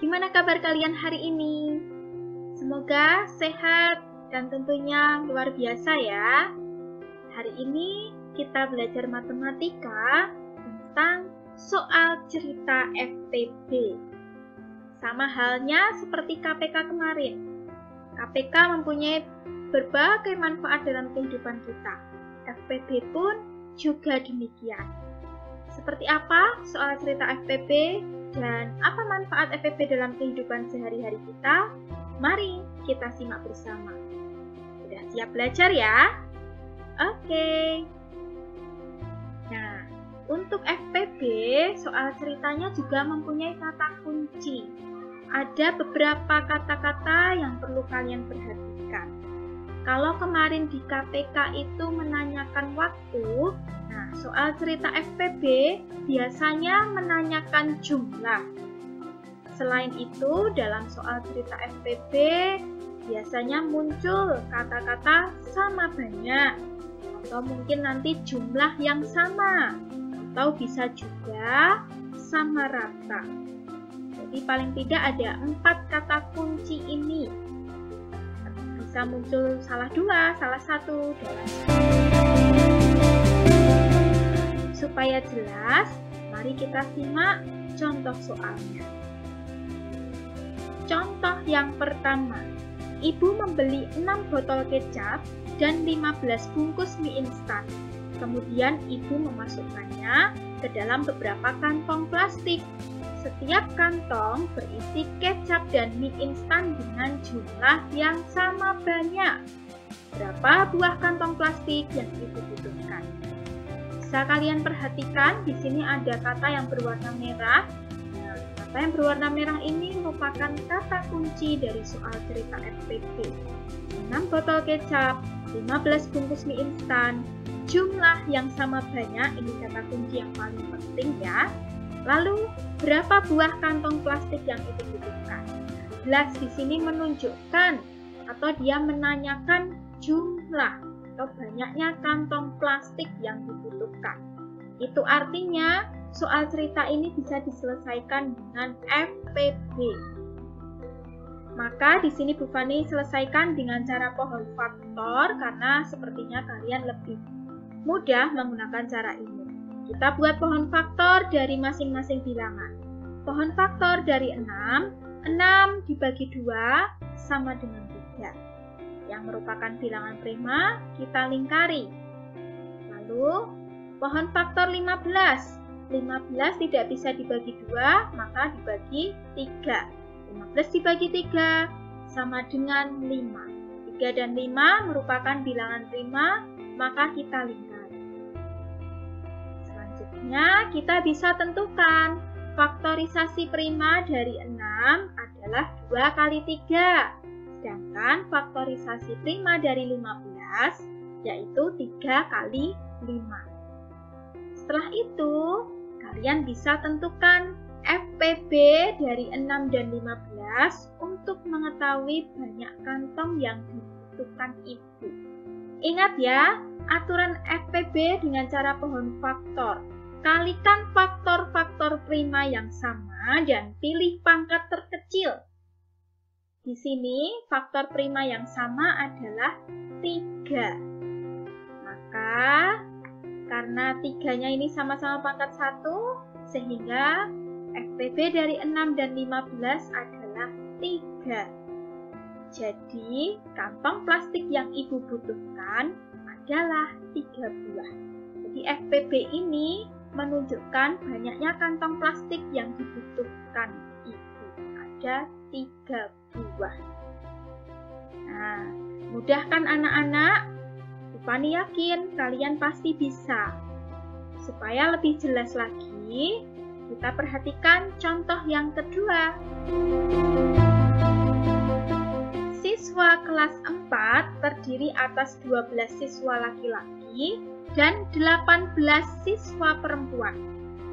Gimana kabar kalian hari ini? Semoga sehat dan tentunya luar biasa ya. Hari ini kita belajar matematika tentang soal cerita FPB. Sama halnya seperti KPK kemarin. KPK mempunyai berbagai manfaat dalam kehidupan kita. FPB pun juga demikian. Seperti apa soal cerita FPB dan apa manfaat FPB dalam kehidupan sehari-hari kita? Mari kita simak bersama. Sudah siap belajar ya? Oke. Nah, untuk FPB, soal ceritanya juga mempunyai kata kunci. Ada beberapa kata-kata yang perlu kalian perhatikan. Kalau kemarin di KPK itu menanyakan waktu, nah soal cerita FPB biasanya menanyakan jumlah. Selain itu, dalam soal cerita FPB biasanya muncul kata-kata sama banyak, atau mungkin nanti jumlah yang sama, atau bisa juga sama rata. Jadi paling tidak ada 4 kata kunci ini. Bisa muncul salah 2, salah 1 dalam. Supaya jelas, mari kita simak contoh soalnya. Contoh yang pertama, ibu membeli 6 botol kecap dan 15 bungkus mie instan. Kemudian ibu memasukkannya ke dalam beberapa kantong plastik. Setiap kantong berisi kecap dan mie instan dengan jumlah yang sama banyak. Berapa buah kantong plastik yang ibu butuhkan? Bisa kalian perhatikan, di sini ada kata yang berwarna merah. Nah, kata yang berwarna merah ini merupakan kata kunci dari soal cerita FPB. 6 botol kecap, 15 bungkus mie instan, jumlah yang sama banyak, ini kata kunci yang paling penting ya. Lalu, berapa buah kantong plastik yang ibu butuhkan? Jelas di sini menunjukkan atau dia menanyakan jumlah atau banyaknya kantong plastik yang dibutuhkan. Itu artinya soal cerita ini bisa diselesaikan dengan FPB. Maka di sini Bu Fani selesaikan dengan cara pohon faktor karena sepertinya kalian lebih mudah menggunakan cara ini. Kita buat pohon faktor dari masing-masing bilangan. Pohon faktor dari 6 dibagi 2 sama dengan 3. Yang merupakan bilangan prima, kita lingkari. Lalu, pohon faktor 15. 15 tidak bisa dibagi 2, maka dibagi 3. 15 dibagi 3 sama dengan 5. 3 dan 5 merupakan bilangan prima, maka kita lingkari. Selanjutnya, kita bisa tentukan faktorisasi prima dari 6 adalah 2 kali 3. Sedangkan faktorisasi prima dari 15 yaitu 3 kali 5. Setelah itu, kalian bisa tentukan FPB dari 6 dan 15 untuk mengetahui banyak kantong yang dibutuhkan ibu. Ingat ya, aturan FPB dengan cara pohon faktor. Kalikan faktor-faktor prima yang sama dan pilih pangkat terkecil. Di sini, faktor prima yang sama adalah 3. Maka, karena 3-nya ini sama-sama pangkat 1, sehingga FPB dari 6 dan 15 adalah 3. Jadi, kantong plastik yang ibu butuhkan adalah 3 buah. Jadi, FPB ini menunjukkan banyaknya kantong plastik yang dibutuhkan ibu. Ada 3 buah. Nah, mudah kan anak-anak? Bu Fani yakin kalian pasti bisa. Supaya lebih jelas lagi, kita perhatikan contoh yang kedua. Siswa kelas 4 terdiri atas 12 siswa laki-laki dan 18 siswa perempuan.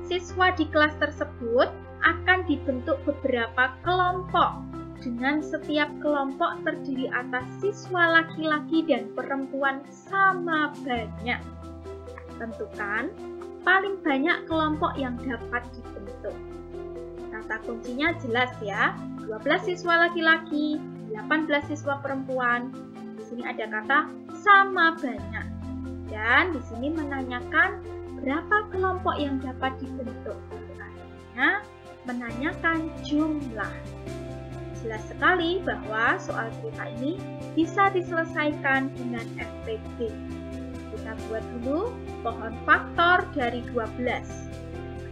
Siswa di kelas tersebut akan dibentuk beberapa kelompok dengan setiap kelompok terdiri atas siswa laki-laki dan perempuan sama banyak. Tentukan paling banyak kelompok yang dapat dibentuk. Kita Kata kuncinya jelas ya, 12 siswa laki-laki, 18 siswa perempuan. Di sini ada kata sama banyak. Dan di sini menanyakan berapa kelompok yang dapat dibentuk. Artinya menanyakan jumlah. Jelas sekali bahwa soal cerita ini bisa diselesaikan dengan FPB. Kita buat dulu pohon faktor dari 12.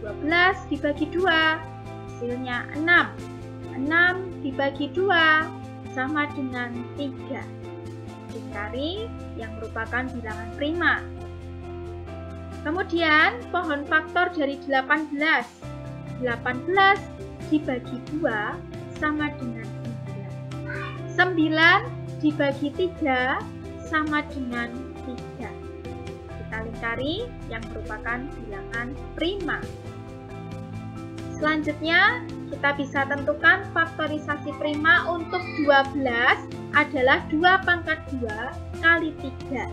12 dibagi 2, hasilnya 6. 6 dibagi 2 sama dengan 3. Dicari yang merupakan bilangan prima. Kemudian pohon faktor dari 18. 18 dibagi 2 sama dengan 9. 9 dibagi 3 sama dengan 3. Kita lingkari yang merupakan bilangan prima. Selanjutnya, kita bisa tentukan faktorisasi prima untuk 12 adalah 2 pangkat 2 kali 3.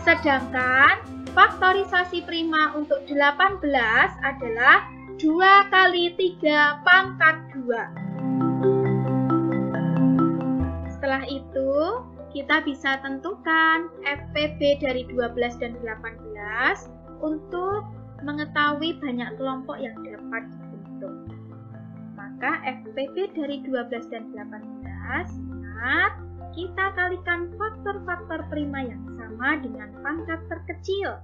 Sedangkan faktorisasi prima untuk 18 adalah 2 kali 3 pangkat 2. Setelah itu, kita bisa tentukan FPB dari 12 dan 18 untuk mengetahui banyak kelompok yang dapat dibentuk. Maka FPB dari 12 dan 18, ingat, kita kalikan faktor-faktor prima yang sama dengan pangkat terkecil.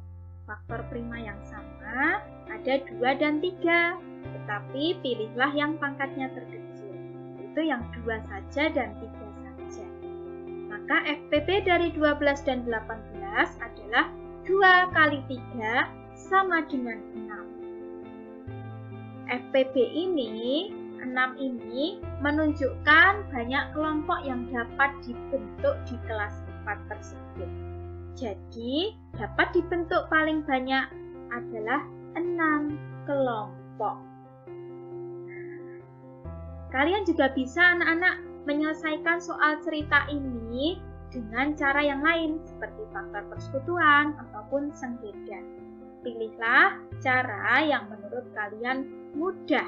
Faktor prima yang sama ada 2 dan 3, tetapi pilihlah yang pangkatnya terkecil. Itu yang 2 saja dan 3 saja. Maka FPB dari 12 dan 18 adalah 2 kali 3 sama dengan 6. FPB ini, 6 ini menunjukkan banyak kelompok yang dapat dibentuk di kelas 4 tersebut. Jadi, dapat dibentuk paling banyak adalah 6 kelompok. Kalian juga bisa anak-anak menyelesaikan soal cerita ini dengan cara yang lain seperti faktor persekutuan ataupun sengketa. Pilihlah cara yang menurut kalian mudah.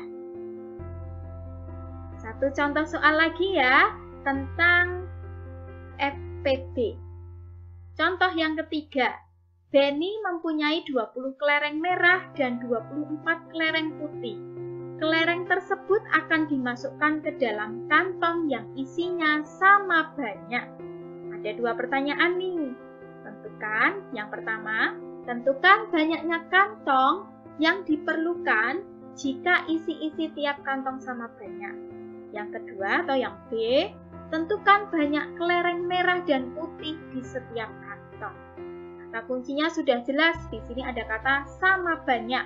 Satu contoh soal lagi ya tentang FPB. Contoh yang ketiga, Benny mempunyai 20 kelereng merah dan 24 kelereng putih. Kelereng tersebut akan dimasukkan ke dalam kantong yang isinya sama banyak. Ada 2 pertanyaan nih. Tentukan, yang pertama, tentukan banyaknya kantong yang diperlukan jika isi-isi tiap kantong sama banyak. Yang kedua atau yang B, tentukan banyak kelereng merah dan putih di setiap kantong. Kata kuncinya sudah jelas, di sini ada kata sama banyak,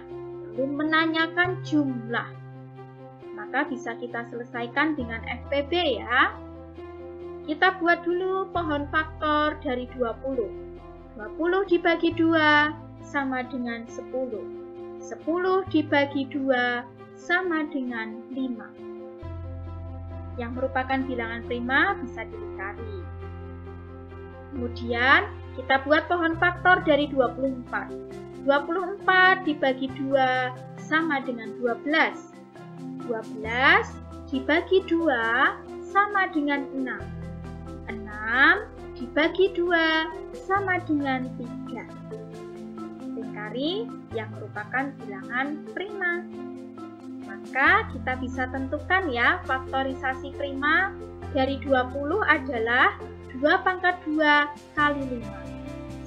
lalu menanyakan jumlah. Maka bisa kita selesaikan dengan FPB ya. Kita buat dulu pohon faktor dari 20. 20 dibagi 2 sama dengan 10. 10 dibagi 2 sama dengan 5. Yang merupakan bilangan prima bisa dilingkari. Kemudian kita buat pohon faktor dari 24. 24 dibagi 2 sama dengan 12. 12 dibagi 2 sama dengan 6. 6 dibagi 2 sama dengan 3. Lingkari yang merupakan bilangan prima. Maka kita bisa tentukan ya faktorisasi prima dari 20 adalah 2 pangkat 2 kali 5.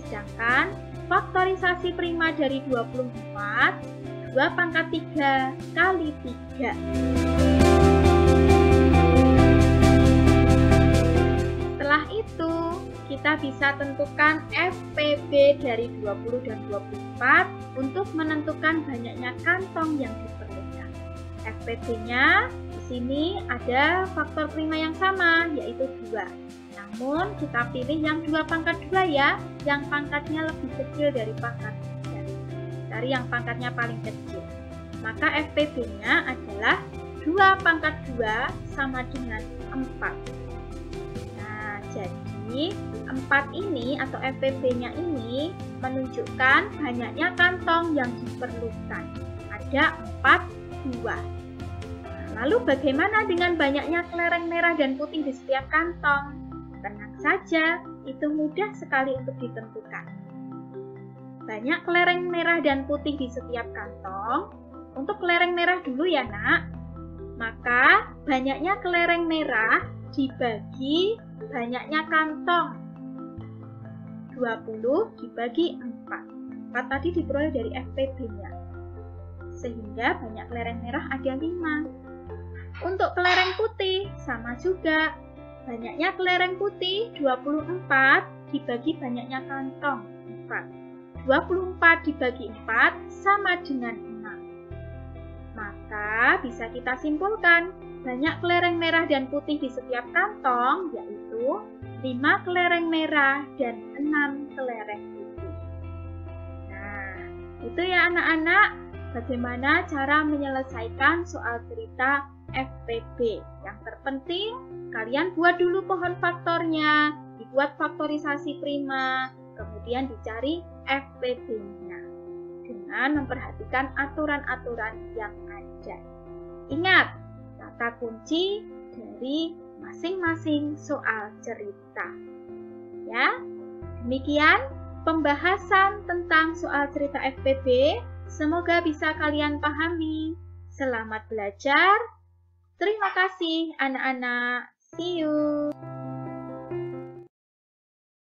Sedangkan faktorisasi prima dari 24, 2 pangkat 3 kali 3. Setelah itu, kita bisa tentukan FPB dari 20 dan 24 untuk menentukan banyaknya kantong yang diperlukan. FPB-nya di sini ada faktor prima yang sama, yaitu 2. Namun, kita pilih yang 2 pangkat 2 ya, yang pangkatnya lebih kecil dari pangkat 3. Dari yang pangkatnya paling kecil. Maka FPB-nya adalah 2 pangkat 2 sama dengan 4. Nah, jadi 4 ini atau FPB-nya ini menunjukkan banyaknya kantong yang diperlukan. Ada 4 buah. Lalu bagaimana dengan banyaknya kelereng merah dan putih di setiap kantong? Tenang saja, itu mudah sekali untuk ditentukan. Banyak kelereng merah dan putih di setiap kantong. Untuk kelereng merah dulu ya nak. Maka banyaknya kelereng merah dibagi banyaknya kantong. 20 dibagi 4. 4 tadi diperoleh dari FPB-nya. Sehingga banyak kelereng merah ada 5. Untuk kelereng putih sama juga. Banyaknya kelereng putih 24 dibagi banyaknya kantong 4. 24 dibagi 4 sama dengan 6. Maka bisa kita simpulkan banyak kelereng merah dan putih di setiap kantong yaitu 5 kelereng merah dan 6 kelereng putih. Nah, itu ya anak-anak, bagaimana cara menyelesaikan soal cerita FPB. Yang terpenting, kalian buat dulu pohon faktornya, dibuat faktorisasi prima, kemudian dicari FPB-nya dengan memperhatikan aturan-aturan yang ada. Ingat, kata kunci dari masing-masing soal cerita. Ya, demikian pembahasan tentang soal cerita FPB. Semoga bisa kalian pahami. Selamat belajar. Terima kasih anak-anak. See you.